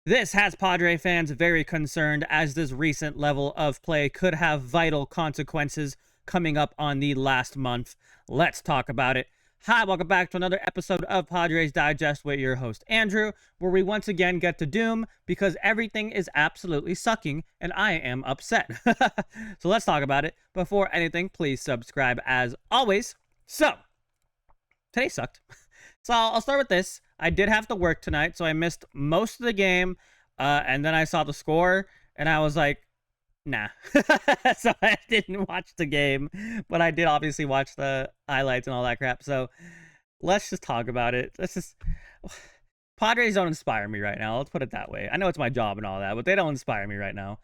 This has Padre fans very concerned, as this recent level of play could have vital consequences coming up on the last month. Let's talk about it. Hi, welcome back to another episode of Padres Digest with your host Andrew, where we once again get to doom because everything is absolutely sucking and I am upset. So let's talk about it. Before anything, please subscribe as always. So, today sucked. So I'll start with this. I did have to work tonight, so I missed most of the game. And then I saw the score, and I was like, nah. So I didn't watch the game, but I did obviously watch the highlights and all that crap. So let's just talk about it. Padres don't inspire me right now. Let's put it that way. I know it's my job and all that, but they don't inspire me right now.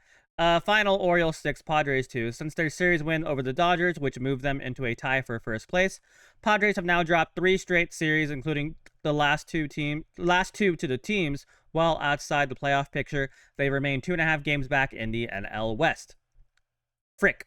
Final Orioles 6, Padres 2. Since their series win over the Dodgers, which moved them into a tie for first place, Padres have now dropped 3 straight series, including the last two to the teams. While outside the playoff picture, they remain 2.5 games back in the NL West. Frick.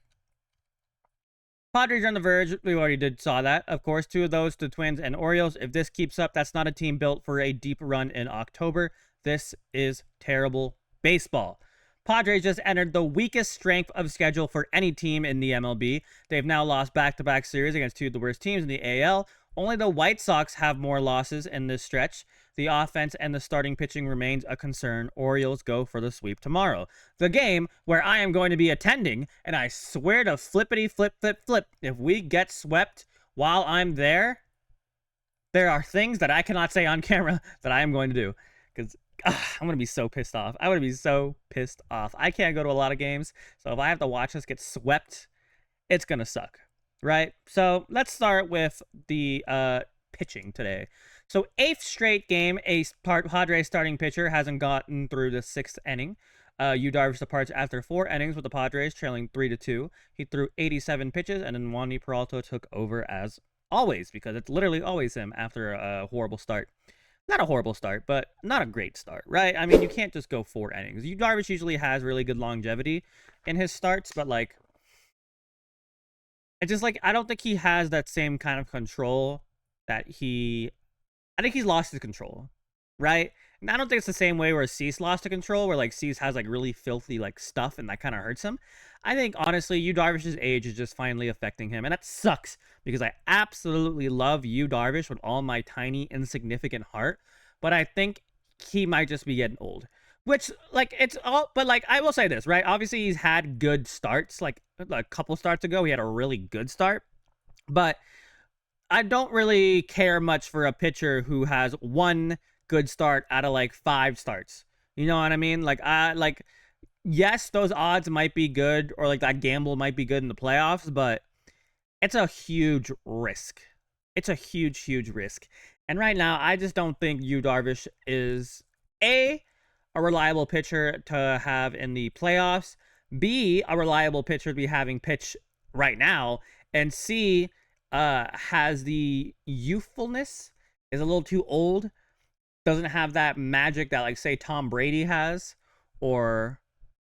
Padres are on the verge. We already saw that. Of course, 2 of those, the Twins and Orioles. If this keeps up, that's not a team built for a deep run in October. This is terrible baseball. Padres just entered the weakest strength of schedule for any team in the MLB. They've now lost back-to-back series against 2 of the worst teams in the AL. Only the White Sox have more losses in this stretch. The offense and the starting pitching remains a concern. Orioles go for the sweep tomorrow. The game where I am going to be attending, and I swear to flippity flip, if we get swept while I'm there are things that I cannot say on camera that I am going to do. Because I'm going to be so pissed off. I would be so pissed off. I can't go to a lot of games, so if I have to watch us get swept, it's going to suck, right? So let's start with the pitching today. So 8th straight game, a Padres starting pitcher hasn't gotten through the 6th inning. Yu Darvish departs after 4 innings with the Padres trailing 3-2. He threw 87 pitches, and then Wandy Peralta took over as always, because it's literally always him after a horrible start. Not a horrible start, but not a great start, right? I mean, you can't just go 4 innings. Yu Darvish usually has really good longevity in his starts, but like, it's just like, I don't think he has that same kind of control that I think he's lost his control, right? And I don't think it's the same way where Cease lost the control, where like Cease has like really filthy like stuff and that kind of hurts him. I think honestly, Yu Darvish's age is just finally affecting him, and that sucks because I absolutely love Yu Darvish with all my tiny insignificant heart, but I think he might just be getting old. Which like it's all, but like I will say this, right? Obviously he's had good starts. Like a couple starts ago, he had a really good start, but I don't really care much for a pitcher who has 1 good start out of like 5 starts. You know what I mean? Like yes, those odds might be good, or like that gamble might be good in the playoffs, but it's a huge risk. It's a huge risk. And right now, I just don't think Yu Darvish is a reliable pitcher to have in the playoffs, B, a reliable pitcher to be having pitch right now, and C, has the youthfulness, is a little too old, doesn't have that magic that like say Tom Brady has, or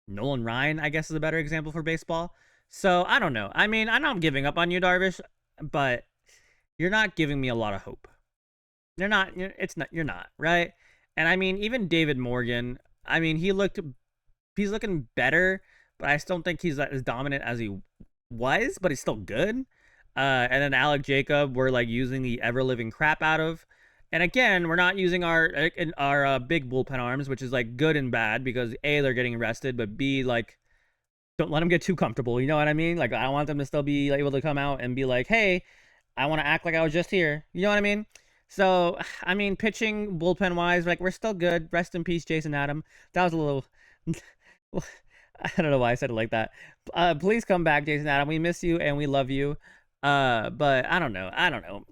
Nolan Ryan, I guess, is a better example for baseball. So I don't know. I mean, I know I'm giving up on Yu Darvish, but you're not giving me a lot of hope. You're not, right? And I mean, even David Morgan, I mean, he's looking better, but I still don't think he's as dominant as he was, but he's still good. And then Alec Jacob, we're like using the ever living crap out of. And again, we're not using our big bullpen arms, which is like good and bad because A, they're getting rested, but B, like, don't let them get too comfortable. You know what I mean? Like, I want them to still be able to come out and be like, hey, I want to act like I was just here. You know what I mean? So, I mean, pitching bullpen wise, like, we're still good. Rest in peace, Jason Adam. That was a little. I don't know why I said it like that. Please come back, Jason Adam. We miss you and we love you. But I don't know.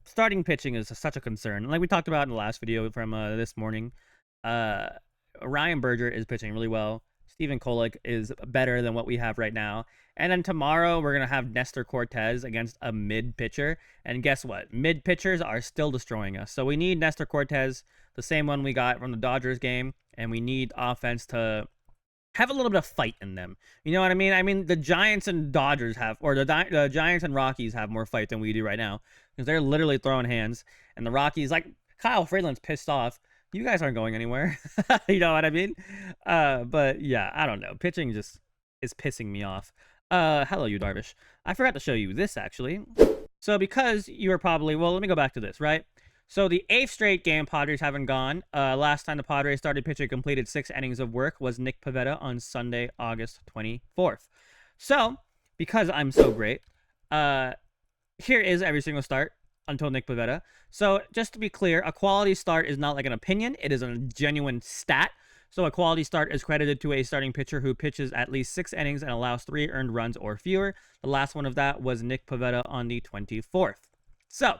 Starting pitching is such a concern. Like we talked about in the last video from this morning, Ryan Berger is pitching really well. Stephen Kolek is better than what we have right now. And then tomorrow we're going to have Nestor Cortez against a mid pitcher. And guess what? Mid pitchers are still destroying us. So we need Nestor Cortez, the same one we got from the Dodgers game. And we need offense to have a little bit of fight in them. You know what I mean? I mean, the Giants and Dodgers have, or the Giants and Rockies have more fight than we do right now. Because they're literally throwing hands. And the Rockies, like, Kyle Freeland's pissed off You guys aren't going anywhere. You know what I mean? But yeah, I don't know. Pitching just is pissing me off. Hello, you Darvish. I forgot to show you this actually. So because you were probably, well, let me go back to this, right? So the 8th straight game Padres haven't gone. Last time the Padres started pitching completed 6 innings of work was Nick Pivetta on Sunday, August 24th. So because I'm so great, here is every single start until Nick Pivetta. So just to be clear, a quality start is not like an opinion. It is a genuine stat. So a quality start is credited to a starting pitcher who pitches at least 6 innings and allows 3 earned runs or fewer. The last one of that was Nick Pivetta on the 24th. So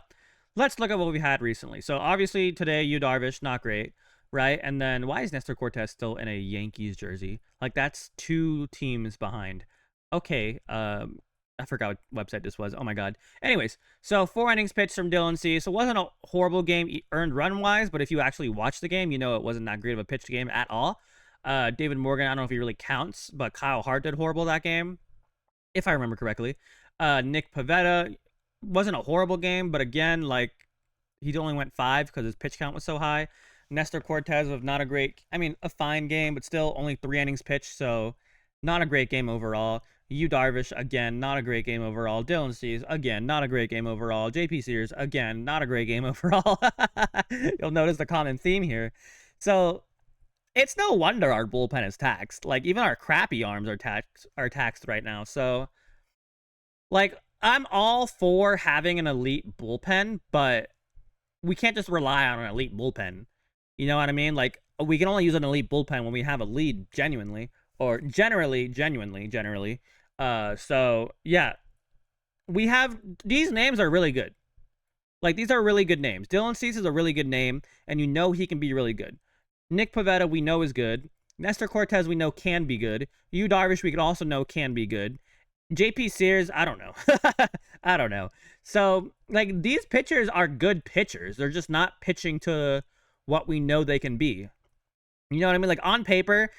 let's look at what we had recently. So obviously today, Yu Darvish, not great, right? And then why is Nestor Cortez still in a Yankees jersey? Like that's 2 teams behind. Okay, I forgot what website this was. Oh my god. Anyways, so 4 innings pitched from Dylan Cease. So it wasn't a horrible game earned run wise, but if you actually watch the game, you know it wasn't that great of a pitched game at all. David Morgan, I don't know if he really counts, but Kyle Hart did horrible that game, if I remember correctly. Nick Pivetta wasn't a horrible game, but again, like he only went 5 because his pitch count was so high. Nestor Cortez was not a great, I mean, a fine game, but still only 3 innings pitched, so not a great game overall. Yu Darvish, again, not a great game overall. Dylan Cease, again, not a great game overall. JP Sears, again, not a great game overall. You'll notice the common theme here. So it's no wonder our bullpen is taxed. Like, even our crappy arms are taxed right now. So, like, I'm all for having an elite bullpen, but we can't just rely on an elite bullpen. You know what I mean? Like, we can only use an elite bullpen when we have a lead genuinely, or genuinely. So yeah, we have, these names are really good. Like, these are really good names. Dylan Cease is a really good name, and you know he can be really good. Nick Pivetta, we know is good. Nestor Cortez, we know can be good. Yu Darvish, we can also know can be good. JP Sears, I don't know. I don't know. So, like, these pitchers are good pitchers. They're just not pitching to what we know they can be. You know what I mean? Like, on paper,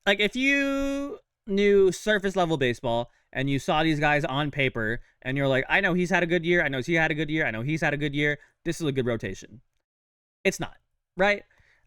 like, if you knew surface level baseball and you saw these guys on paper and you're like, I know he's had a good year, I know he had a good year, I know he's had a good year, this is a good rotation. It's not, right?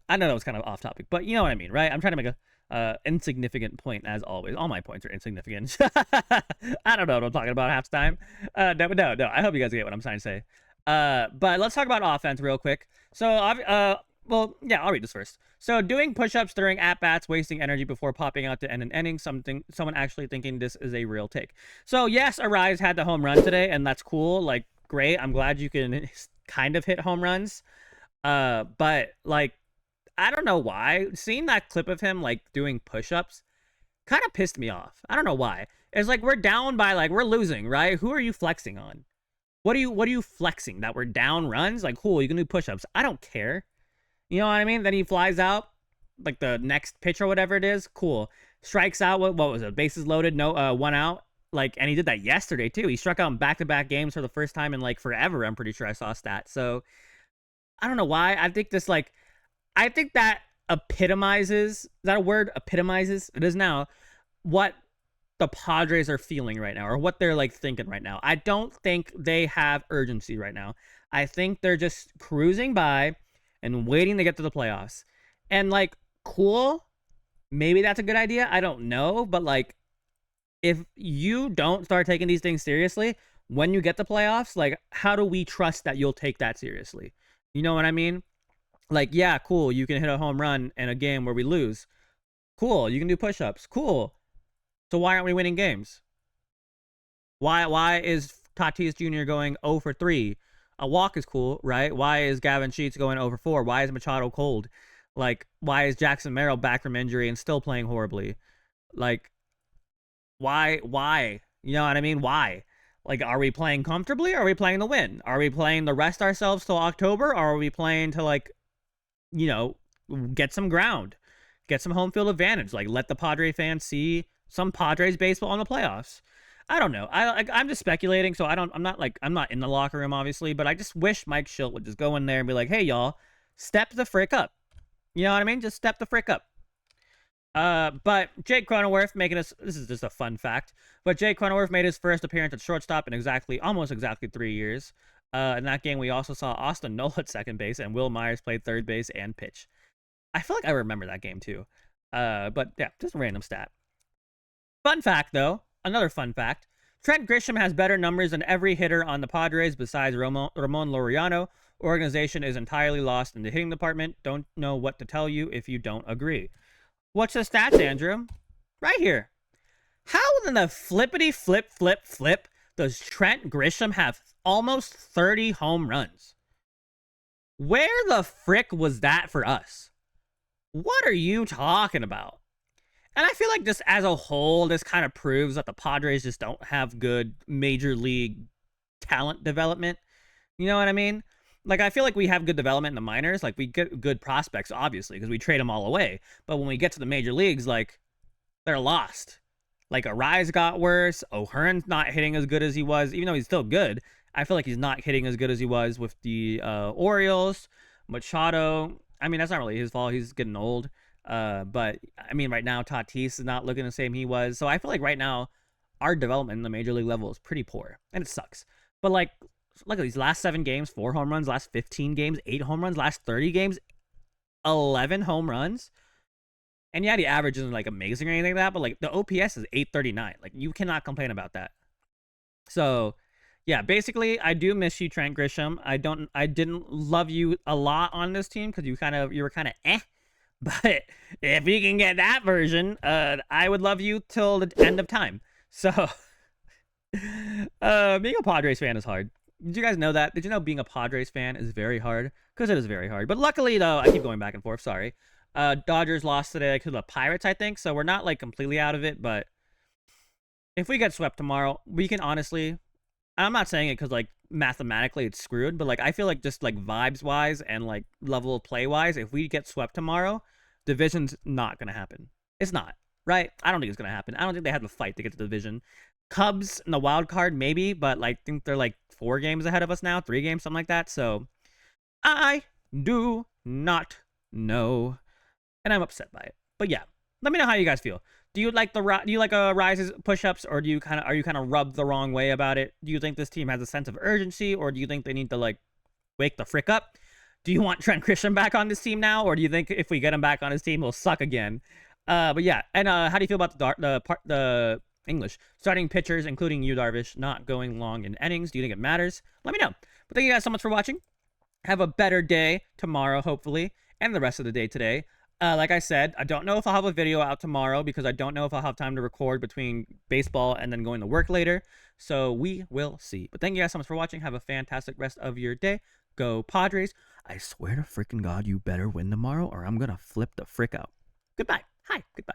I know that was kind of off topic, but you know what I mean, right? I'm trying to make a insignificant point, as always. All my points are insignificant. I don't know what I'm talking about half the time. No. I hope you guys get what I'm trying to say. But let's talk about offense real quick. So, well, yeah, I'll read this first. So, doing push-ups during at-bats, wasting energy before popping out to end an inning, someone actually thinking this is a real take. So, yes, Arraez had the home run today, and that's cool. Like, great. I'm glad you can kind of hit home runs. But, like, I don't know why. Seeing that clip of him, like, doing push-ups kind of pissed me off. I don't know why. It's like we're down by, like, we're losing, right? Who are you flexing on? What are you flexing? That we're down runs? Like, cool, you can do push-ups. I don't care. You know what I mean? Then he flies out, like the next pitch or whatever it is. Cool. Strikes out. What was it? Bases loaded. No, 1 out. Like, and he did that yesterday too. He struck out in back-to-back games for the first time in like forever. I'm pretty sure I saw a stat. So I don't know why. I think that epitomizes. Is that a word? Epitomizes. It is now. What the Padres are feeling right now, or what they're like thinking right now. I don't think they have urgency right now. I think they're just cruising by and waiting to get to the playoffs. And, like, cool, maybe that's a good idea. I don't know. But, like, if you don't start taking these things seriously, when you get the playoffs, like, how do we trust that you'll take that seriously? You know what I mean? Like, yeah, cool, you can hit a home run in a game where we lose. Cool, you can do push-ups. Cool. So why aren't we winning games? Why is Tatis Jr. going 0 for 3? A walk is cool, right? Why is Gavin Sheets going 0 for 4? Why is Machado cold? Like, why is Jackson Merrill back from injury and still playing horribly? Like, why? You know what I mean? Why? Like, are we playing comfortably, or are we playing to win? Are we playing to rest ourselves till October, or are we playing to, like, you know, get some ground, get some home field advantage, like let the Padre fans see some Padres baseball in the playoffs? I don't know. I'm just speculating, so I'm not in the locker room, obviously, but I just wish Mike Shildt would just go in there and be like, hey, y'all, step the frick up. You know what I mean? Just step the frick up. But Jake Cronenworth this is just a fun fact, but Jake Cronenworth made his first appearance at shortstop in almost exactly 3 years. In that game, we also saw Austin Nola at second base, and Will Myers played third base and pitch. I feel like I remember that game too. But yeah, just a random stat. Fun fact, though, another fun fact. Trent Grisham has better numbers than every hitter on the Padres besides Ramon Laureano. Organization is entirely lost in the hitting department. Don't know what to tell you if you don't agree. What's the stats, Andrew? Right here. How in the flippity flip does Trent Grisham have almost 30 home runs? Where the frick was that for us? What are you talking about? And I feel like just as a whole, this kind of proves that the Padres just don't have good major league talent development. You know what I mean? Like, I feel like we have good development in the minors. Like, we get good prospects, obviously, because we trade them all away. But when we get to the major leagues, like, they're lost. Like, Arraez got worse. O'Hearn's not hitting as good as he was, even though he's still good. I feel like he's not hitting as good as he was with the Orioles. Machado, I mean, that's not really his fault. He's getting old. But I mean, right now Tatis is not looking the same he was. So I feel like right now our development in the major league level is pretty poor, and it sucks. But like, look at these last 7 games, 4 home runs. Last 15 games, 8 home runs. Last 30 games, 11 home runs. And yeah, the average isn't like amazing or anything like that, but like the OPS is 839. Like, you cannot complain about that. So yeah, basically, I do miss you, Trent Grisham. I didn't love you a lot on this team because you were kind of eh. But if you can get that version, I would love you till the end of time. So, being a Padres fan is hard. Did you guys know that? Did you know being a Padres fan is very hard? Because it is very hard. But luckily, though, I keep going back and forth. Sorry. Dodgers lost today to the Pirates, I think. So we're not like completely out of it. But if we get swept tomorrow, we can honestly. I'm not saying it because like mathematically it's screwed, but like I feel like just like vibes wise and like level of play wise, if we get swept tomorrow, division's not gonna happen. It's not, right? I don't think it's gonna happen. I don't think they have the fight to get to the division. Cubs in the wild card maybe, but like I think they're like 4 games ahead of us now, 3 games, something like that. So I do not know, and I'm upset by it. But yeah, let me know how you guys feel. Do you like Arraez's push-ups, or are you kind of rubbed the wrong way about it? Do you think this team has a sense of urgency, or do you think they need to like wake the frick up? Do you want Trent Grisham back on this team now, or do you think if we get him back on his team, he'll suck again? But yeah, and how do you feel about the English starting pitchers, including you, Darvish, not going long in innings? Do you think it matters? Let me know. But thank you guys so much for watching. Have a better day tomorrow, hopefully, and the rest of the day today. Like I said, I don't know if I'll have a video out tomorrow because I don't know if I'll have time to record between baseball and then going to work later. So we will see. But thank you guys so much for watching. Have a fantastic rest of your day. Go Padres. I swear to freaking God, you better win tomorrow or I'm going to flip the frick out. Goodbye. Hi. Goodbye.